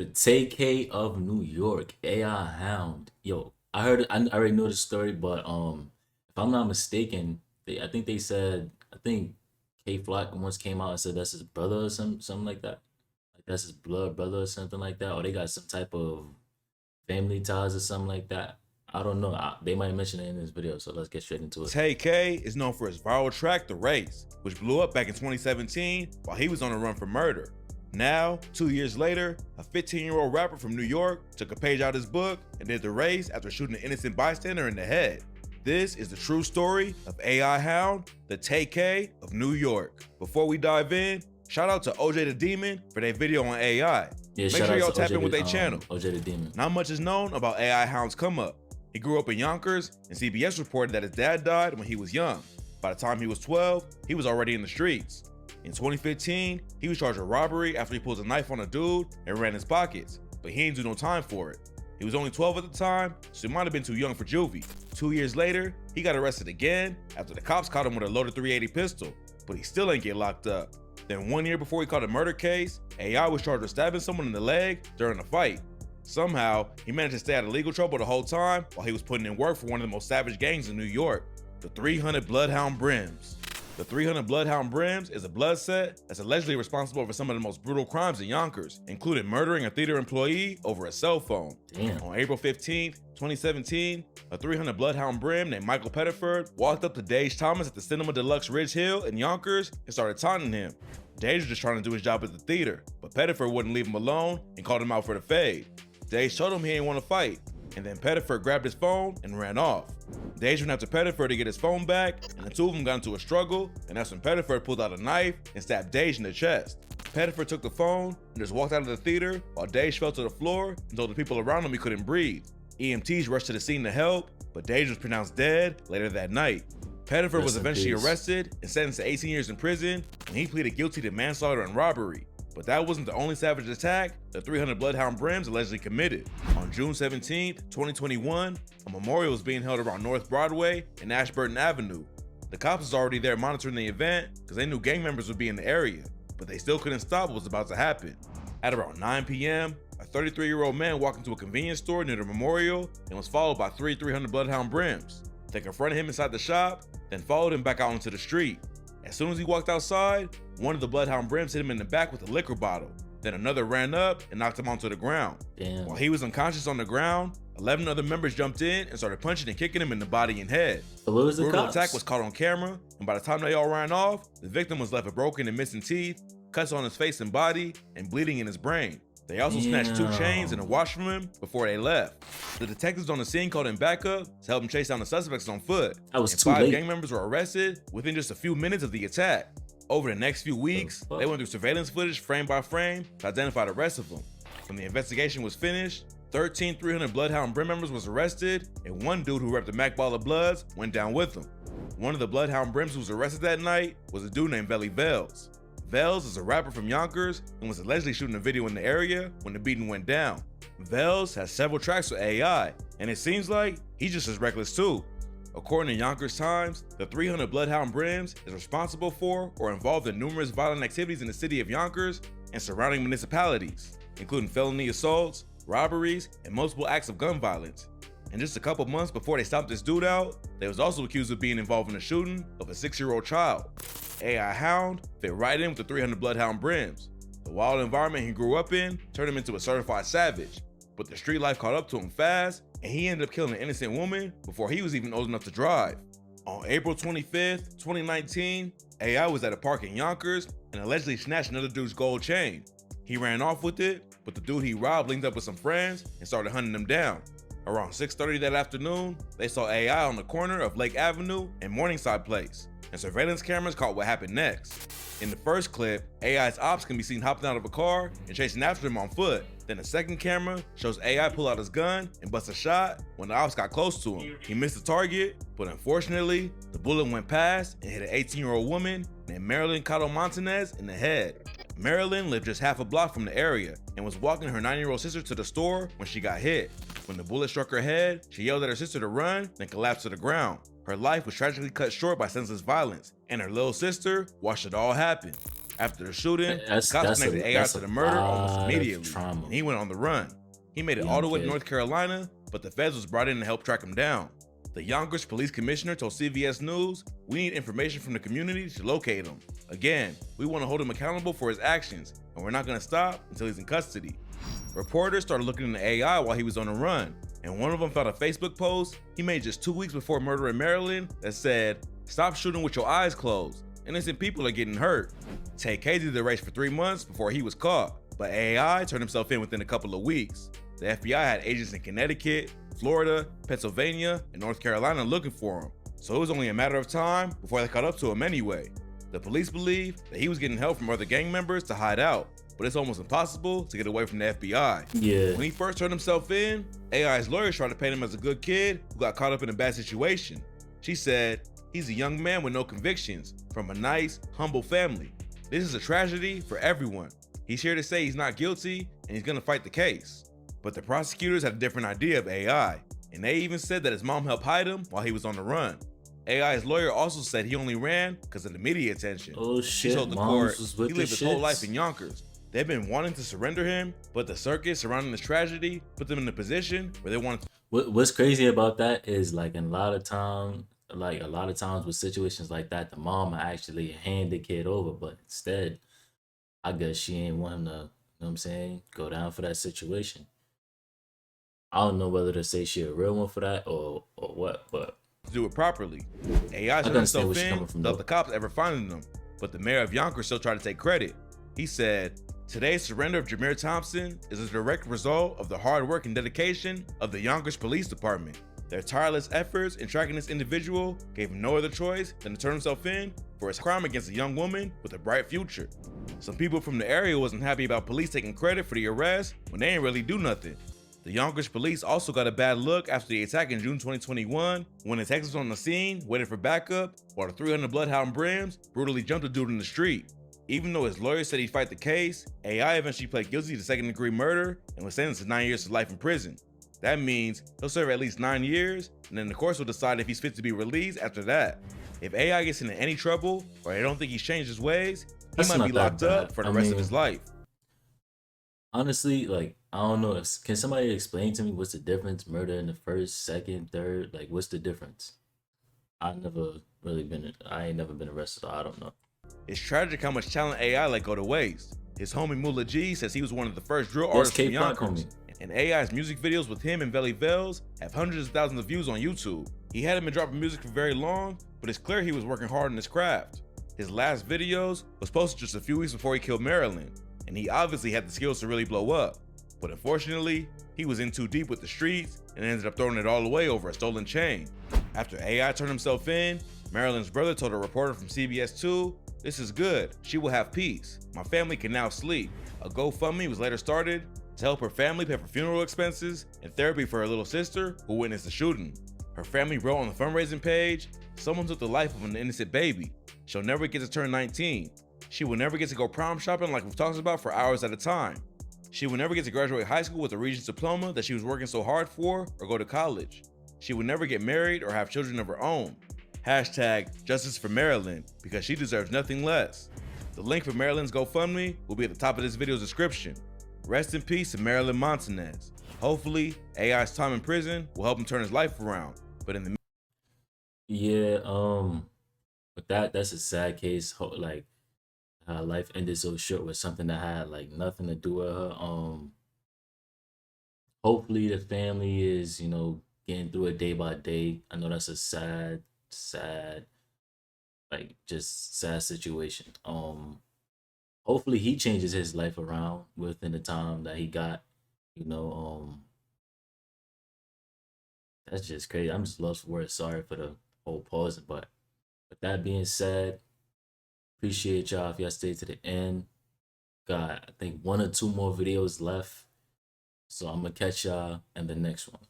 The TK of New York, AI Hound. Yo, I already know the story, but if I'm not mistaken, I think they said, I think K Flock once came out and said that's his brother or something like that. Like that's his blood brother or something like that, or they got some type of family ties or something like that. I don't know. They might mention it in this video, so let's get straight into it. TK is known for his viral track, The Race, which blew up back in 2017 while he was on a run for murder. Now, 2 years later, a 15-year-old rapper from New York took a page out of his book and did the race after shooting an innocent bystander in the head. This is the true story of AI Hound, the TK of New York. Before we dive in, shout out to OJ the Demon for their video on AI. Yeah, Make shout sure out y'all to tap OJ in with the, their channel. OJ the Demon. Not much is known about AI Hound's come up. He grew up in Yonkers, and CBS reported that his dad died when he was young. By the time he was 12, he was already in the streets. In 2015, he was charged with robbery after he pulled a knife on a dude and ran his pockets, but he didn't do no time for it. He was only 12 at the time, so he might have been too young for juvie. 2 years later, he got arrested again after the cops caught him with a loaded .380 pistol, but he still ain't get locked up. Then 1 year before he caught a murder case, AI was charged with stabbing someone in the leg during a fight. Somehow, he managed to stay out of legal trouble the whole time while he was putting in work for one of the most savage gangs in New York, the 300 Bloodhound Brims. The 300 Bloodhound Brims is a blood set that's allegedly responsible for some of the most brutal crimes in Yonkers, including murdering a theater employee over a cell phone. Damn. On April 15, 2017, a 300 Bloodhound Brim named Michael Pettiford walked up to Dage Thomas at the Cinema Deluxe Ridge Hill in Yonkers and started taunting him. Dage was just trying to do his job at the theater, but Pettiford wouldn't leave him alone and called him out for the fade. Dage told him he didn't want to fight, and then Pettiford grabbed his phone and ran off. Dage went after Pettiford to get his phone back, and the two of them got into a struggle, and that's when Pettiford pulled out a knife and stabbed Dage in the chest. Pettiford took the phone and just walked out of the theater while Dage fell to the floor and told the people around him he couldn't breathe. EMTs rushed to the scene to help, but Dage was pronounced dead later that night. Pettiford was eventually arrested and sentenced to 18 years in prison, and he pleaded guilty to manslaughter and robbery. But that wasn't the only savage attack the 300 Bloodhound Brims allegedly committed. On June 17, 2021, a memorial was being held around North Broadway and Ashburton Avenue. The cops was already there monitoring the event because they knew gang members would be in the area, but they still couldn't stop what was about to happen. At around 9 p.m., a 33-year-old man walked into a convenience store near the memorial and was followed by 300 Bloodhound Brims. They confronted him inside the shop, then followed him back out into the street. As soon as he walked outside, one of the Bloodhound Brims hit him in the back with a liquor bottle. Then another ran up and knocked him onto the ground. Damn. While he was unconscious on the ground, 11 other members jumped in and started punching and kicking him in the body and head. So what was the brutal cops? attack was caught on camera, and by the time they all ran off, the victim was left with broken and missing teeth, cuts on his face and body, and bleeding in his brain. They also snatched 2 chains and a watch from him before they left. The detectives on the scene called in backup to help him chase down the suspects on foot. That was and too 5 late. gang members were arrested within just a few minutes of the attack. Over the next few weeks, they went through surveillance footage frame by frame to identify the rest of them. When the investigation was finished, 13 300 Bloodhound Brim members was arrested, and one dude who repped the Mac Ball of Bloods went down with them. One of the Bloodhound Brims who was arrested that night was a dude named Velly Vels. Vels is a rapper from Yonkers and was allegedly shooting a video in the area when the beating went down. Vels has several tracks with AI, and it seems like he's just as reckless too. According to Yonkers Times, the 300 Bloodhound Brims is responsible for or involved in numerous violent activities in the city of Yonkers and surrounding municipalities, including felony assaults, robberies, and multiple acts of gun violence. And just a couple months before they stopped this dude out, they was also accused of being involved in the shooting of a 6-year-old child. AI Hound fit right in with the 300 Bloodhound Brims. The wild environment he grew up in turned him into a certified savage, but the street life caught up to him fast, and he ended up killing an innocent woman before he was even old enough to drive. On April 25th, 2019, AI was at a park in Yonkers and allegedly snatched another dude's gold chain. He ran off with it, but the dude he robbed linked up with some friends and started hunting them down. Around 6:30 that afternoon, they saw AI on the corner of Lake Avenue and Morningside Place, and surveillance cameras caught what happened next. In the first clip, AI's ops can be seen hopping out of a car and chasing after him on foot. Then the second camera shows AI pull out his gun and bust a shot when the ops got close to him. He missed the target, but unfortunately, the bullet went past and hit an 18-year-old woman named Marilyn Cotto Montanez in the head. Marilyn lived just half a block from the area and was walking her 9-year-old sister to the store when she got hit. When the bullet struck her head, she yelled at her sister to run, then collapsed to the ground. Her life was tragically cut short by senseless violence, and her little sister watched it all happen. After the shooting, the That's cops connected AI that's to a the murder almost lot of immediately, trauma. and he went on the run. He made it all Young the way to kid. North Carolina, but the feds was brought in to help track him down. The Yonkers police commissioner told CBS News, "We need information from the community to locate him. Again, we want to hold him accountable for his actions, and we're not going to stop until he's in custody." Reporters started looking into AI while he was on the run, and one of them found a Facebook post he made just 2 weeks before murder in Maryland that said, "Stop shooting with your eyes closed. Innocent people are getting hurt." Ted Casey did the race for 3 months before he was caught, but AI turned himself in within a couple of weeks. The FBI had agents in Connecticut, Florida, Pennsylvania, and North Carolina looking for him, so it was only a matter of time before they caught up to him anyway. The police believe that he was getting help from other gang members to hide out, but it's almost impossible to get away from the FBI. Yeah. When he first turned himself in, AI's lawyers tried to paint him as a good kid who got caught up in a bad situation. She said, "He's a young man with no convictions, from a nice, humble family. This is a tragedy for everyone. He's here to say he's not guilty and he's gonna fight the case." But the prosecutors had a different idea of AI, and they even said that his mom helped hide him while he was on the run. AI's lawyer also said he only ran because of the media attention. Oh She shit. told the Moms court was he with the lived his whole shits. life in Yonkers. They've been wanting to surrender him, but the circus surrounding this tragedy put them in a position where they wanted to. What's crazy about that is like in a lot of time, like a lot of times with situations like that, the mom actually hand the kid over, but instead, I guess she ain't want him to, you know what I'm saying, go down for that situation. I don't know whether to say she a real one for that or what, but do it properly. AI can turned understand himself where she's in coming from, without though. the cops ever finding them, but the mayor of Yonkers still tried to take credit. He said, "Today's surrender of Jameer Thompson is a direct result of the hard work and dedication of the Yonkers Police Department. Their tireless efforts in tracking this individual gave him no other choice than to turn himself in for his crime against a young woman with a bright future." Some people from the area wasn't happy about police taking credit for the arrest when they didn't really do nothing. The Yonkers police also got a bad look after the attack in June 2021 when the detectives on the scene waited for backup while the 300 Bloodhound Brims brutally jumped a dude in the street. Even though his lawyer said he'd fight the case, AI eventually pled guilty to second-degree murder and was sentenced to 9 years to life in prison. That means he'll serve at least 9 years, and then the courts will decide if he's fit to be released after that. If AI gets into any trouble, or they don't think he's changed his ways, he That's might not be that locked up bad. for the I rest of mean, his life. honestly, like I don't know. Can somebody explain to me what's the difference? Murder in the first, second, third. Like, what's the difference? I never really been. I ain't never been arrested. So I don't know. It's tragic how much talent AI let go to waste. His homie Mula G says he was one of the first drill That's artists from K-Flock, Yonkers, and AI's music videos with him and Velly Vels have hundreds of thousands of views on YouTube. He hadn't been dropping music for very long, but it's clear he was working hard on his craft. His last videos was posted just a few weeks before he killed Marilyn, and he obviously had the skills to really blow up. But unfortunately, he was in too deep with the streets and ended up throwing it all away over a stolen chain. After AI turned himself in, Marilyn's brother told a reporter from CBS 2, "This is good. She will have peace. My family can now sleep." A GoFundMe was later started to help her family pay for funeral expenses and therapy for her little sister who witnessed the shooting. Her family wrote on the fundraising page, "Someone took the life of an innocent baby. She'll never get to turn 19. She will never get to go prom shopping like we've talked about for hours at a time. She will never get to graduate high school with a Regents diploma that she was working so hard for or go to college. She will never get married or have children of her own. Hashtag justice for Marilyn because she deserves nothing less." The link for Marilyn's GoFundMe will be at the top of this video's description. Rest in peace to Marilyn Montanez. Hopefully, AI's time in prison will help him turn his life around. But in the Yeah. But that's a sad case. Like, her life ended so short with something that had like nothing to do with her. Hopefully the family is, getting through it day by day. I know that's a sad, like just sad situation. Hopefully he changes his life around within the time that he got. You know, that's just crazy. I'm just lost for words. Sorry for the whole pause, but with that being said, appreciate y'all if y'all stay to the end. Got I think 1 or 2 more videos left. So I'm gonna catch y'all in the next one.